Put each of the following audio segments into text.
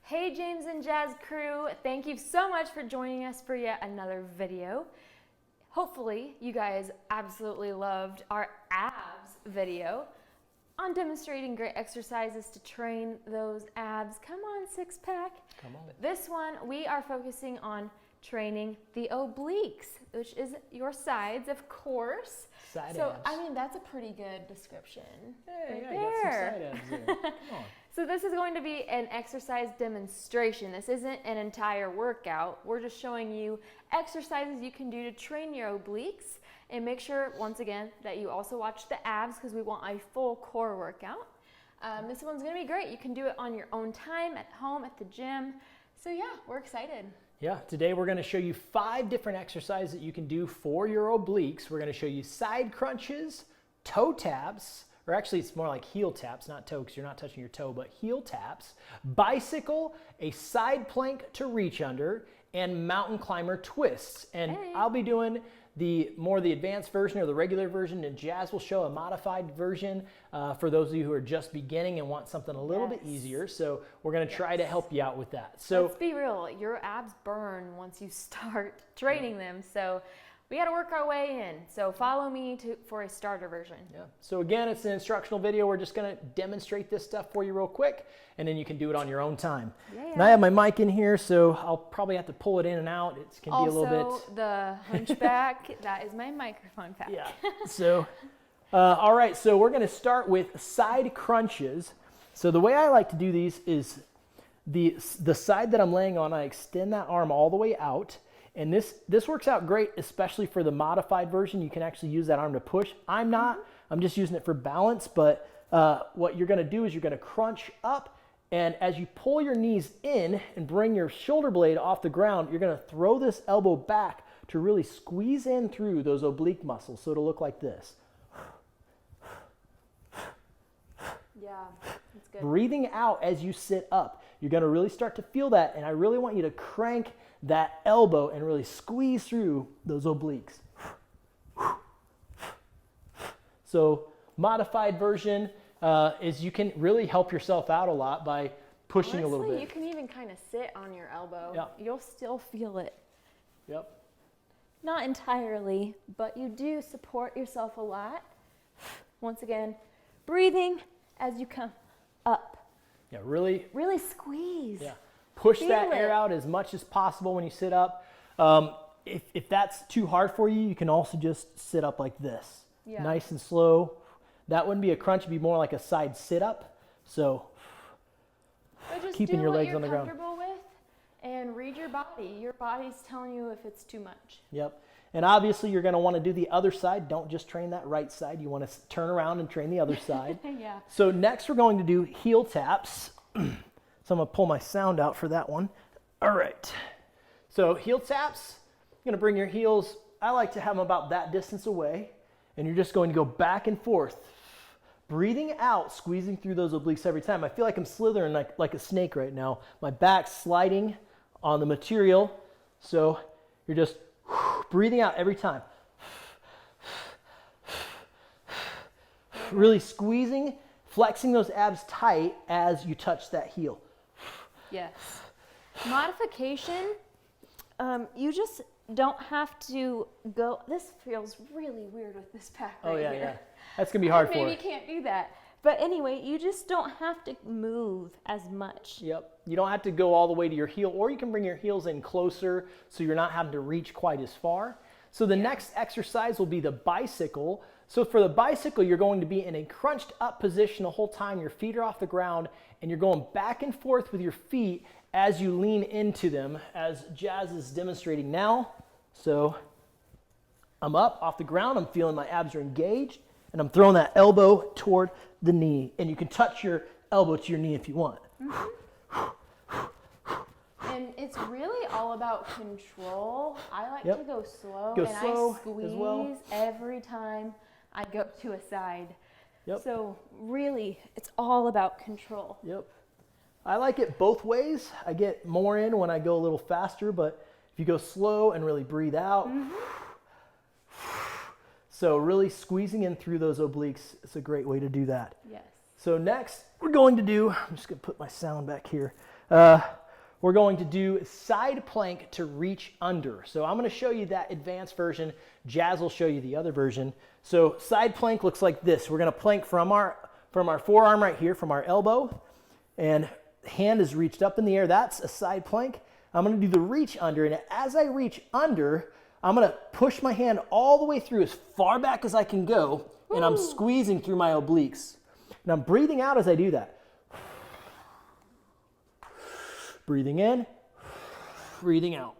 Hey James and Jazz crew, thank you so much for joining us for yet another video. Hopefully you guys absolutely loved our abs video on demonstrating great exercises to train those abs. Come on, six pack. Come on. This one we are focusing on training the obliques, which is your sides, of course. Side so abs. I mean, that's a pretty good description. Hey, right yeah, there. got some side abs there. Come on. So this is going to be an exercise demonstration. This isn't an entire workout. We're just showing you exercises you can do to train your obliques, and make sure, once again, that you also watch the abs because we want a full core workout. This one's gonna be great. You can do it on your own time, at home, at the gym. So yeah, we're excited. Yeah, today we're going to show you 5 different exercises that you can do for your obliques. We're going to show you side crunches, toe taps, or actually it's more like heel taps, not toe because you're not touching your toe, but heel taps, bicycle, a side plank to reach under, and mountain climber twists. And I'll be doing the advanced version or the regular version, and Jazz will show a modified version for those of you who are just beginning and want something a little bit easier. So we're going to try to help you out with that. So let's be real, your abs burn once you start training them. So we got to work our way in. So follow me for a starter version. Yeah. So again, it's an instructional video. We're just going to demonstrate this stuff for you real quick, and then you can do it on your own time. And I have my mic in here, so I'll probably have to pull it in and out. It can be a little bit. Also, the hunchback, that is my microphone pack. Yeah. So, all right. So we're going to start with side crunches. So the way I like to do these is the side that I'm laying on, I extend that arm all the way out. And this works out great, especially for the modified version. You can actually use that arm to push. I'm not. I'm just using it for balance. But what you're going to do is you're going to crunch up. And as you pull your knees in and bring your shoulder blade off the ground, you're going to throw this elbow back to really squeeze in through those oblique muscles. So it'll look like this. Yeah, that's good. Breathing out as you sit up. You're going to really start to feel that. And I really want you to crank that elbow and really squeeze through those obliques. So modified version is you can really help yourself out a lot by pushing a little bit. You can even kind of sit on your elbow. Yep. You'll still feel it. Yep. Not entirely, but you do support yourself a lot. Once again, breathing as you come up. Yeah, really squeeze. Yeah. Push Feel that air it. out as much as possible when you sit up. If that's too hard for you, you can also just sit up like this. Yeah. Nice and slow. That wouldn't be a crunch, it'd be more like a side sit up. So just keeping your legs on the ground. Comfortable with, and read your body. Your body's telling you if it's too much. Yep. And obviously you're going to want to do the other side. Don't just train that right side. You want to turn around and train the other side. Yeah. So next we're going to do heel taps. So I'm going to pull my sound out for that one. All right. So heel taps, you're going to bring your heels, I like to have them about that distance away, and you're just going to go back and forth, breathing out, squeezing through those obliques every time. I feel like I'm slithering like a snake right now. My back's sliding on the material, so you're just breathing out every time. Really squeezing, flexing those abs tight as you touch that heel. Yes. Modification, you just don't have to go. This feels really weird with this pack right here. Yeah. That's going to be hard for you. Maybe you can't do that. But anyway, you just don't have to move as much. Yep. You don't have to go all the way to your heel, or you can bring your heels in closer so you're not having to reach quite as far. So the next exercise will be the bicycle. So for the bicycle, you're going to be in a crunched up position the whole time. Your feet are off the ground, and you're going back and forth with your feet as you lean into them, as Jazz is demonstrating now. So I'm up off the ground. I'm feeling my abs are engaged, and I'm throwing that elbow toward the knee. And you can touch your elbow to your knee if you want. And it's really all about control. I like to go slow, I squeeze as well. every time I go to a side. Yep. So really, it's all about control. Yep. I like it both ways. I get more in when I go a little faster, but if you go slow and really breathe out. So really squeezing in through those obliques is a great way to do that. Yes. So next we're going to do, I'm just going to put my sound back here. we're going to do side plank to reach under. So I'm going to show you that advanced version. Jazz will show you the other version. So side plank looks like this. We're going to plank from our forearm right here, from our elbow, and hand is reached up in the air. That's a side plank. I'm going to do the reach under, and as I reach under, I'm going to push my hand all the way through as far back as I can go, and I'm squeezing through my obliques. And I'm breathing out as I do that. Breathing in, breathing out.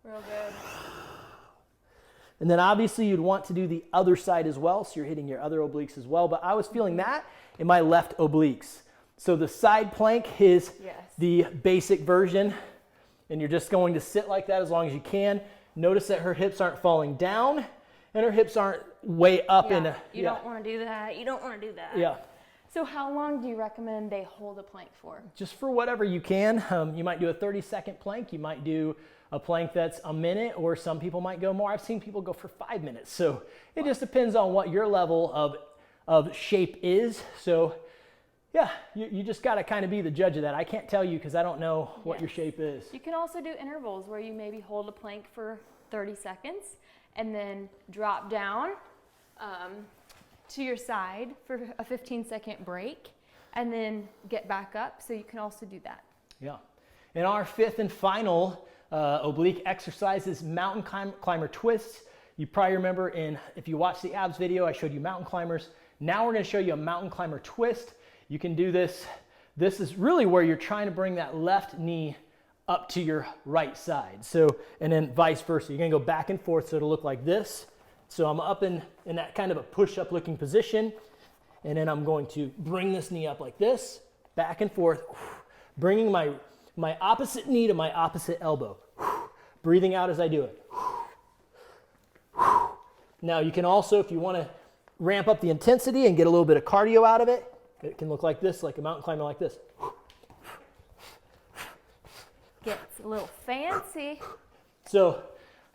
Real good. And then obviously you'd want to do the other side as well, so you're hitting your other obliques as well, but I was feeling that in my left obliques. So the side plank is the basic version, and you're just going to sit like that as long as you can. Notice that her hips aren't falling down, and her hips aren't way up. You don't want to do that. You don't want to do that. Yeah. So how long do you recommend they hold a plank for? Just for whatever you can. You might do a 30-second plank. You might do a plank that's a minute, or some people might go more. I've seen people go for 5 minutes. So it just depends on what your level of shape is. So yeah, you just got to kind of be the judge of that. I can't tell you because I don't know what your shape is. You can also do intervals where you maybe hold a plank for 30 seconds and then drop down to your side for a 15-second break and then get back up. So you can also do that. Yeah. And our fifth and final oblique exercise is mountain climber twists. You probably remember if you watched the abs video, I showed you mountain climbers. Now we're going to show you a mountain climber twist. You can do this. This is really where you're trying to bring that left knee up to your right side. So, and then vice versa. You're going to go back and forth so it'll look like this. So I'm up in that kind of a push-up looking position, and then I'm going to bring this knee up like this, back and forth, bringing my opposite knee to my opposite elbow, breathing out as I do it. Now you can also, if you want to ramp up the intensity and get a little bit of cardio out of it, it can look like this, like a mountain climber like this. Gets a little fancy. So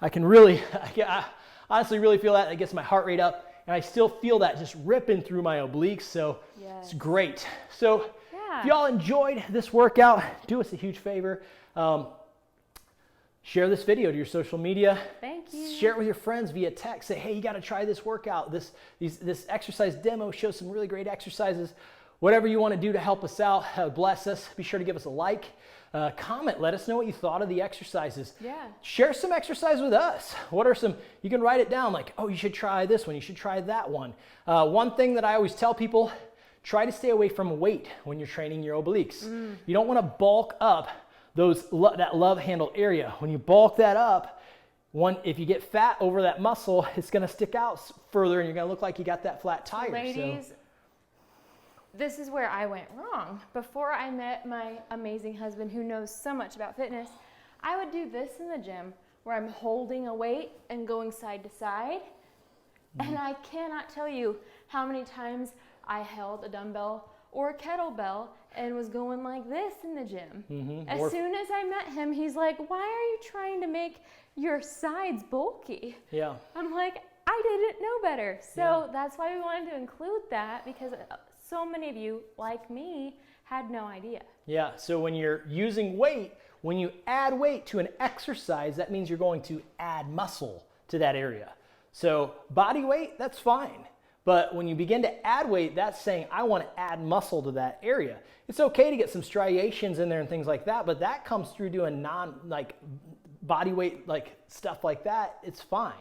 I can really, I honestly really feel that. It gets my heart rate up, and I still feel that just ripping through my obliques. So it's great. So if y'all enjoyed this workout, do us a huge favor. Share this video to your social media. Thank you. Share it with your friends via text. Say, hey, you got to try this workout. This exercise demo shows some really great exercises. Whatever you want to do to help us out, bless us. Be sure to give us a like. Comment. Let us know what you thought of the exercises. Yeah. Share some exercise with us. What are some, you can write it down like, oh, you should try this one. You should try that one. One thing that I always tell people, try to stay away from weight when you're training your obliques. You don't want to bulk up that love handle area. When you bulk that up, if you get fat over that muscle, it's going to stick out further, and you're going to look like you got that flat tire. Ladies, this is where I went wrong. Before I met my amazing husband who knows so much about fitness, I would do this in the gym where I'm holding a weight and going side to side. And I cannot tell you how many times I held a dumbbell or a kettlebell and was going like this in the gym. As soon as I met him, he's like, why are you trying to make your sides bulky? Yeah. I'm like, I didn't know better. So that's why we wanted to include that, because so many of you, like me, had no idea. Yeah, so when you're using weight, when you add weight to an exercise, that means you're going to add muscle to that area. So body weight, that's fine. But when you begin to add weight, that's saying I want to add muscle to that area. It's okay to get some striations in there and things like that, but that comes through doing body weight stuff like that. It's fine.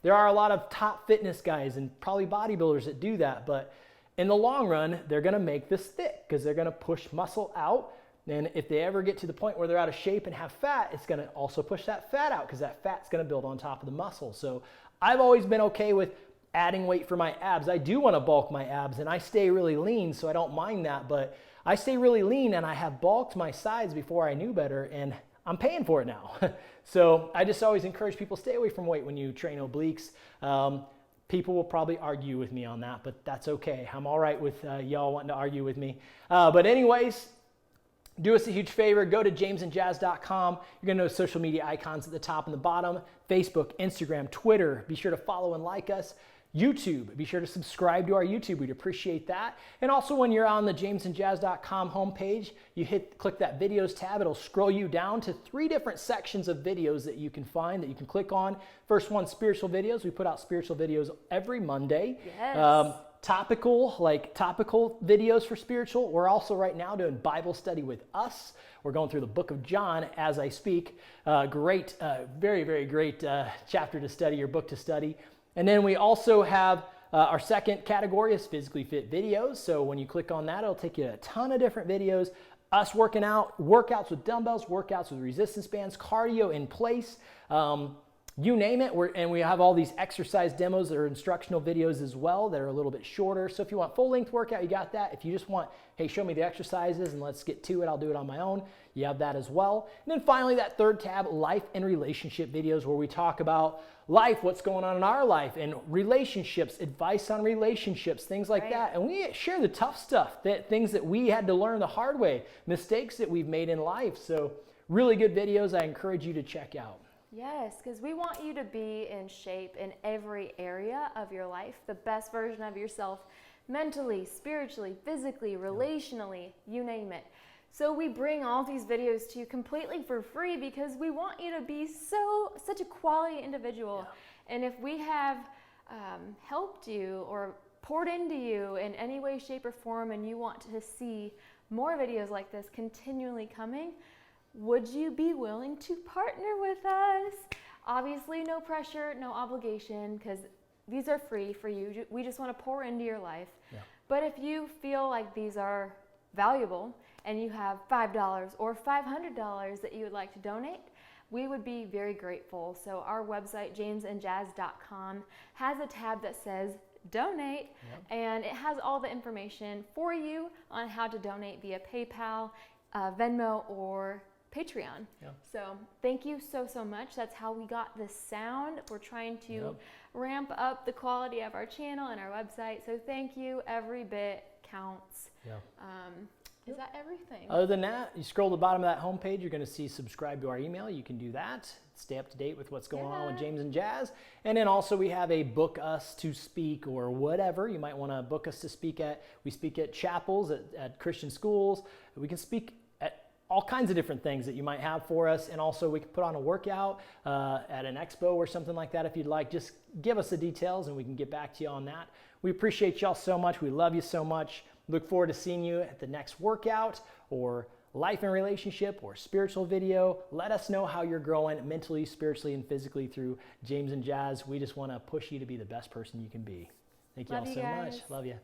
There are a lot of top fitness guys and probably bodybuilders that do that, but in the long run, they're going to make this thick because they're going to push muscle out. And if they ever get to the point where they're out of shape and have fat, it's going to also push that fat out because that fat's going to build on top of the muscle. So I've always been okay with adding weight for my abs. I do want to bulk my abs, and I stay really lean, so I don't mind that, but I stay really lean, and I have bulked my sides before I knew better, and I'm paying for it now. So I just always encourage people, stay away from weight when you train obliques. People will probably argue with me on that, but that's okay. I'm all right with y'all wanting to argue with me. But anyways, do us a huge favor. Go to jamesandjazz.com. You're going to know social media icons at the top and the bottom. Facebook, Instagram, Twitter. Be sure to follow and like us. YouTube. Be sure to subscribe to our YouTube. We'd appreciate that. And also when you're on the jamesandjazz.com homepage, click that videos tab. It'll scroll you down to 3 different sections of videos that you can find that you can click on. First one, spiritual videos. We put out spiritual videos every Monday. Yes. Topical videos for spiritual. We're also right now doing Bible study with us. We're going through the book of John as I speak. Great, very, very great chapter to study or book to study. And then we also have our second category is physically fit videos. So when you click on that, it'll take you a ton of different videos. Us working out, workouts with dumbbells, workouts with resistance bands, cardio in place. You name it, and we have all these exercise demos that are instructional videos as well that are a little bit shorter. So if you want full-length workout, you got that. If you just want, hey, show me the exercises and let's get to it, I'll do it on my own, you have that as well. And then finally, that third tab, life and relationship videos, where we talk about life, what's going on in our life, and relationships, advice on relationships, things like that. And we share the tough stuff, things that we had to learn the hard way, mistakes that we've made in life. So really good videos I encourage you to check out. Yes, because we want you to be in shape in every area of your life, the best version of yourself, mentally, spiritually, physically, relationally, you name it. So we bring all these videos to you completely for free because we want you to be such a quality individual. Yeah. And if we have helped you or poured into you in any way, shape, or form, and you want to see more videos like this continually coming, would you be willing to partner with us? Obviously, no pressure, no obligation, because these are free for you. We just want to pour into your life. Yeah. But if you feel like these are valuable and you have $5 or $500 that you would like to donate, we would be very grateful. So our website, jamesandjazz.com, has a tab that says donate, and it has all the information for you on how to donate via PayPal, Venmo, or Patreon. So thank you so much. That's how we got this sound. We're trying to ramp up the quality of our channel and our website. So thank you. Every bit counts. Is that everything? Other than that, you scroll to the bottom of that homepage, you're going to see subscribe to our email. You can do that. Stay up to date with what's going on with James and Jazz. And then also we have a book us to speak or whatever. You might want to book us to speak at. We speak at chapels, at Christian schools. We can speak at all kinds of different things that you might have for us. And also we can put on a workout at an expo or something like that if you'd like. Just give us the details and we can get back to you on that. We appreciate y'all so much. We love you so much. Look forward to seeing you at the next workout or life and relationship or spiritual video. Let us know how you're growing mentally, spiritually, and physically through James and Jazz. We just want to push you to be the best person you can be. Thank you all so much. Love you.